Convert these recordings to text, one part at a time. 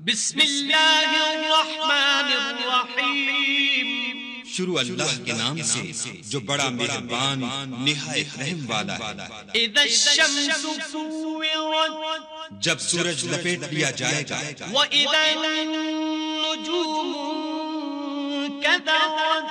بسم اللہ الرحمن الرحیم، شروع اللہ کے نام سے جو بڑا مہربان نہایت رحم والا ہے۔ اذا الشمس كورت، جب سورج لپیٹ لیا جائے گا، واذا النجوم كدرت،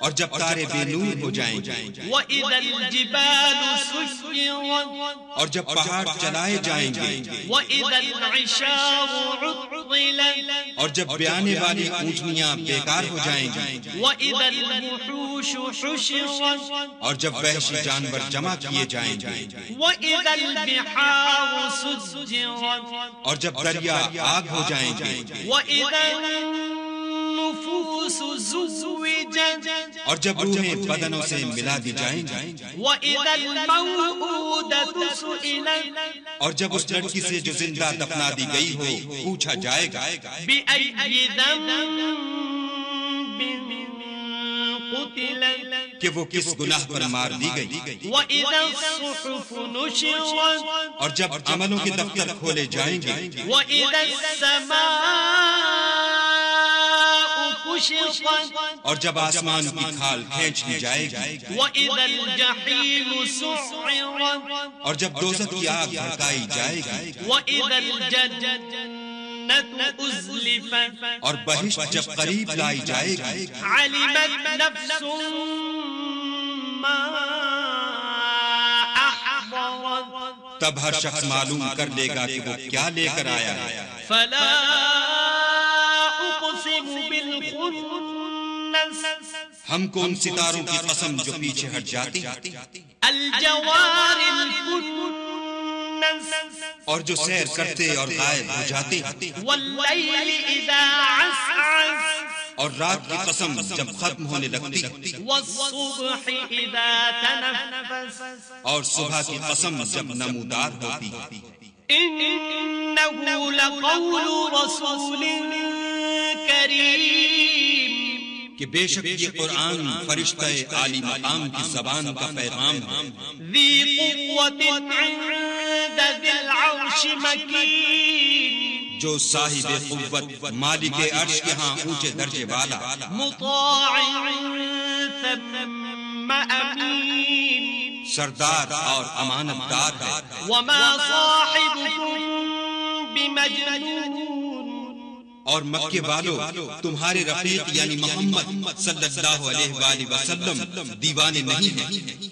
اور جب تارے بے نور ہو جائیں گے، واذا الجبال سيرت، اور جب پہاڑ چلائے جائیں گے، واذا العشار عطلت، اور جب بیانے والی اونٹنیاں بیکار ہو جائیں گی، واذا الوحوش حشرت، اور جب وحشی جانور جمع کیے جائیں گے، واذا البحار سجرت، اور جب دریا آگ ہو جائیں گے، واذا النفوس زوجت، اور جب روحیں بدنوں سے ملا دی جائیں گی، واذا الموءودة سئلت، اور جب اس لڑکی سے جو زندہ دفنا دی گئی ہو پوچھا جائے گا بأي ذنب قتلت، کہ وہ کس گناہ پر مار دی گئی، واذا الصحف نشرت، اور جب عملوں کے دفتر کھولے جائیں گے، واذا السماء كشطت، اور جب آسمان کی کھال کھینچ لی جائے گی، واذا الجحیم سعرت، اور جب دوزخ کی آگ بھڑکائی جائے گی، واذا الجنة ازلفت، اور بہشت جب قریب لائی جائے گی، علمت نفس ما احضرت، تب ہر شخص معلوم کر لے گا کہ وہ کیا لے کر آیا ہے۔ فلا اقسم بالخنس، ہم کو ان ستاروں کی قسم جو پیچھے ہٹ جاتی الجوار الكنس، اور جو سیر کرتے اور غائب ہو جاتے، واللیل اذا عسعس، اور رات کی قسم جب ختم ہونے لگتی، والصبح اذا تنفس، اور صبح کی قسم جب نمودار ہوتی، انه لقول رسول کریم، کہ بے شک یہ قرآن فرشتہ عالی مقام کی زبان کا پیغام ہے، ذی قوة عند ذی العرش مکین، جو صاحب قوت مالک عرش کے ہاں اونچے درجے والا، مطاع ثم امین، سردار اور امانت دار ہے، وما صاحبكم بمجنون، اور مکے والو تمہارے رفیق یعنی محمد صلی اللہ علیہ وآلہ وسلم دیوانے نہیں ہیں،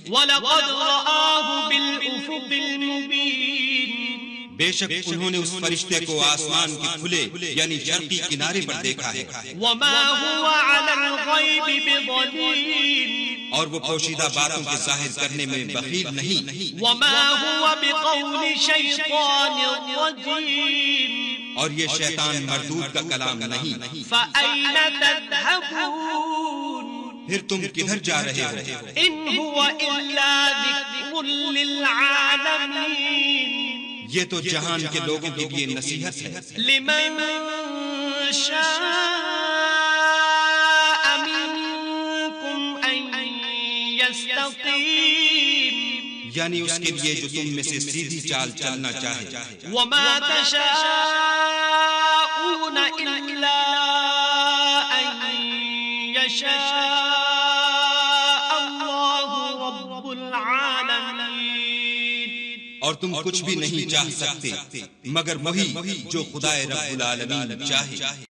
وَلَقَدْ رَآهُ بِالْأُفُقِ الْمُبِينِ، بے شک انہوں نے اس فرشتے کو آسمان کے کھلے یعنی شرقی کنارے پر دیکھا ہے، وَمَا هُوَ عَلَى الْغَيْبِ بِضَنِينٍ، اور وہ پوشیدہ باتوں کے ظاہر کرنے میں بخیل نہیں، وَمَا هُوَ بِقَوْلِ شَيْطَانٍ رَجِيمٍ، اور یہ شیطان مردود کا کلام نہیں۔ فَأَيْنَ تَذْهَبُونَ، پھر تم کدھر جا رہے ہو؟ إِنْ هُوَ إِلَّا ذِكْرٌ لِلْعَالَمِينَ، یہ تو جہان کے لوگوں کے لیے نصیحت ہے، لمن شاء منكم أن يستقيم، یعنی اس کے لیے جو تم میں سے سیدھی چال چلنا چاہے، وما تشاءون إلا أن يشاء الله رب العالمين، اور تم کچھ بھی نہیں چاہ سکتے مگر وہی جو خدائے رب العالمین چاہے۔